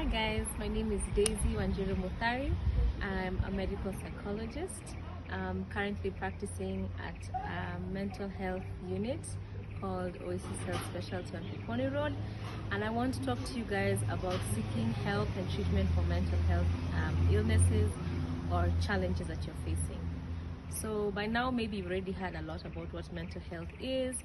Hi guys, my name is Daisy Wanjiru. I'm a medical psychologist. I'm currently practicing at a mental health unit called Oasis Health Specialty on Peponi Road, and I want to talk to you guys about seeking help and treatment for mental health illnesses or challenges that you're facing. So by now maybe you've already heard a lot about what mental health is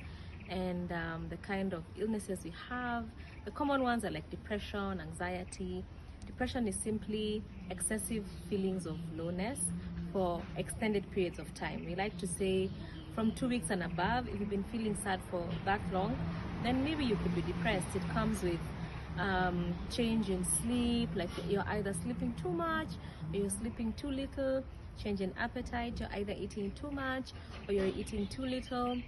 and the kind of illnesses we have. The common ones are like depression, anxiety. Depression is simply excessive feelings of lowness for extended periods of time. We like to say from 2 weeks and above. If you've been feeling sad for that long, then maybe you could be depressed. It comes with change in sleep, like you're either sleeping too much or you're sleeping too little. Change in appetite, you're either eating too much or you're eating too little.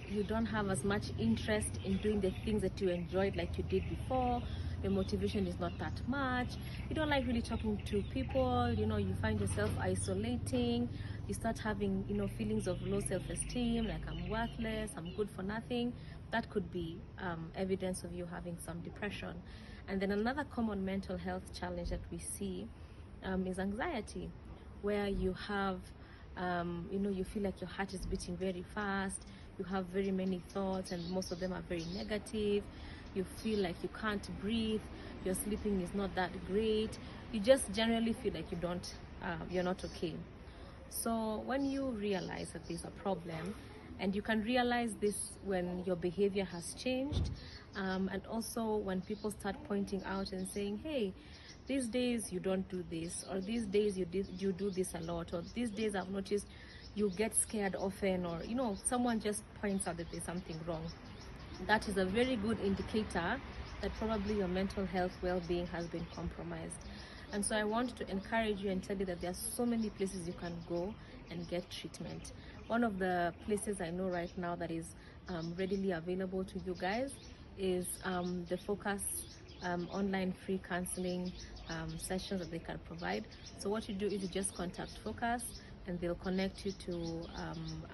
You don't have as much interest in doing the things that you enjoyed like you did before. Your motivation is not that much. You don't like really talking to people. You find yourself isolating. You start having feelings of low self-esteem, like I'm worthless, I'm good for nothing. That could be evidence of you having some depression. And then another common mental health challenge that we see is anxiety, where you have you feel like your heart is beating very fast. You have very many thoughts, and most of them are very negative. You feel like you can't breathe. Your sleeping is not that great. You just generally feel like you're not okay. So when you realize that there's a problem, and you can realize this when your behavior has changed, and also when people start pointing out and saying, hey, these days you don't do this, or these days you do this a lot, or these days I've noticed you get scared often, or someone just points out that there's something wrong. That is a very good indicator that probably your mental health well-being has been compromised. And so I want to encourage you and tell you that there are so many places you can go and get treatment. One of the places I know right now that is readily available to you guys is the Focus online free counseling sessions that they can provide. So what you do is you just contact Focus, and they'll connect you to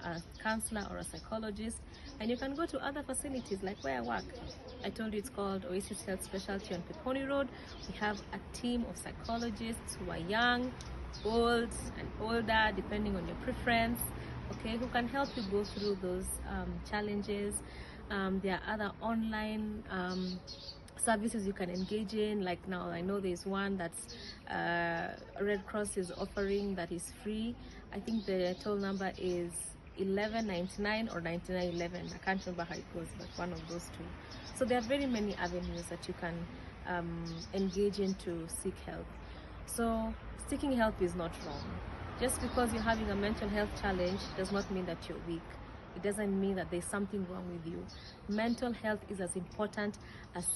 a counselor or a psychologist, and you can go to other facilities like where I work. I told you it's called Oasis Health Specialty on Peponi Road. We have a team of psychologists who are young, old, and older, depending on your preference, okay, who can help you go through those challenges. There are other online services you can engage in. Like now I know there's one that's Red Cross is offering that is free. I think the toll number is 1199 or 9911. I can't remember how it goes, but one of those two. So there are very many avenues that you can engage in to seek help. So seeking help is not wrong. Just because you're having a mental health challenge does not mean that you're weak. It doesn't mean that there's something wrong with you. Mental health is as important as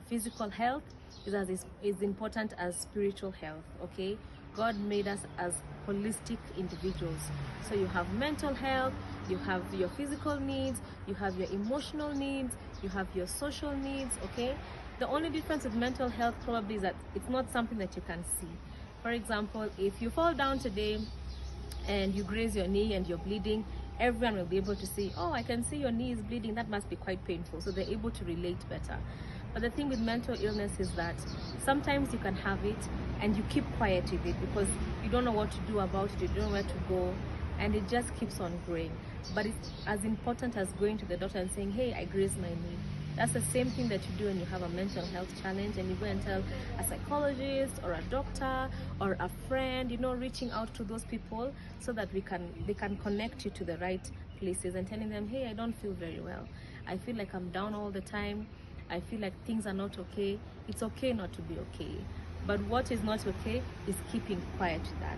physical health, is as important as spiritual health, okay? God made us as holistic individuals. So you have mental health, you have your physical needs, you have your emotional needs, you have your social needs, okay? The only difference with mental health probably is that it's not something that you can see. For example, if you fall down today and you graze your knee and you're bleeding, everyone will be able to say, oh, I can see your knee is bleeding, that must be quite painful. So they're able to relate better. But the thing with mental illness is that sometimes you can have it and you keep quiet with it because you don't know what to do about it, you don't know where to go, and it just keeps on growing. But it's as important as going to the doctor and saying, hey, I grazed my knee. That's the same thing that you do when you have a mental health challenge and you go and tell a psychologist or a doctor or a friend, reaching out to those people so that they can connect you to the right places, and telling them, hey, I don't feel very well. I feel like I'm down all the time. I feel like things are not okay. It's okay not to be okay. But what is not okay is keeping quiet to that.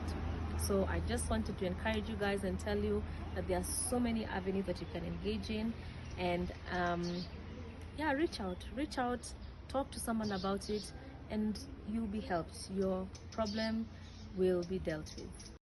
So I just wanted to encourage you guys and tell you that there are so many avenues that you can engage in, and yeah, reach out, talk to someone about it, and you'll be helped. Your problem will be dealt with.